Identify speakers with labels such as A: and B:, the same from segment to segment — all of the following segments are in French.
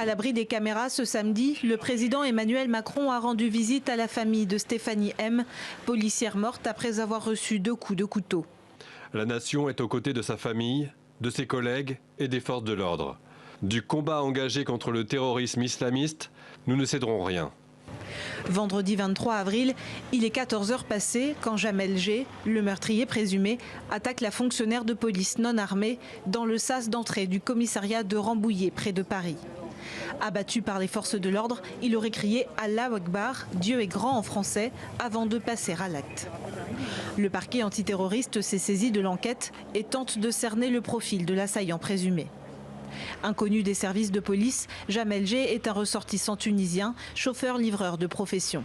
A: À l'abri des caméras, ce samedi, le président Emmanuel Macron a rendu visite à la famille de Stéphanie M, policière morte après avoir reçu 2 coups de couteau.
B: La nation est aux côtés de sa famille, de ses collègues et des forces de l'ordre. Du combat engagé contre le terrorisme islamiste, nous ne céderons rien.
A: Vendredi 23 avril, il est 14 heures passées quand Jamel G, le meurtrier présumé, attaque la fonctionnaire de police non armée dans le sas d'entrée du commissariat de Rambouillet, près de Paris. Abattu par les forces de l'ordre, il aurait crié « Allahu Akbar », Dieu est grand en français, avant de passer à l'acte. Le parquet antiterroriste s'est saisi de l'enquête et tente de cerner le profil de l'assaillant présumé. Inconnu des services de police, Jamel G est un ressortissant tunisien, chauffeur-livreur de profession.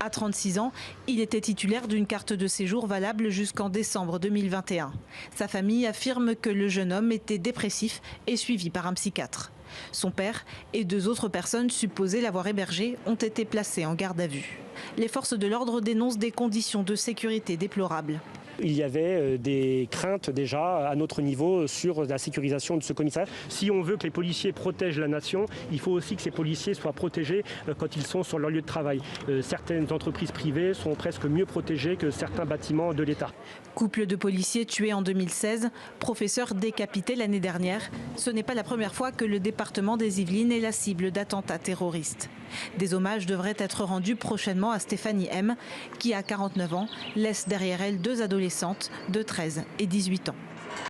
A: À 36 ans, il était titulaire d'une carte de séjour valable jusqu'en décembre 2021. Sa famille affirme que le jeune homme était dépressif et suivi par un psychiatre. Son père et 2 autres personnes supposées l'avoir hébergé ont été placées en garde à vue. Les forces de l'ordre dénoncent des conditions de sécurité déplorables.
C: Il y avait des craintes déjà à notre niveau sur la sécurisation de ce commissariat. Si on veut que les policiers protègent la nation, il faut aussi que ces policiers soient protégés quand ils sont sur leur lieu de travail. Certaines entreprises privées sont presque mieux protégées que certains bâtiments de l'État.
A: Couple de policiers tués en 2016, professeur décapité l'année dernière. Ce n'est pas la première fois que le département des Yvelines est la cible d'attentats terroristes. Des hommages devraient être rendus prochainement à Stéphanie M, qui a 49 ans, laisse derrière elle 2 adolescentes de 13 et 18 ans.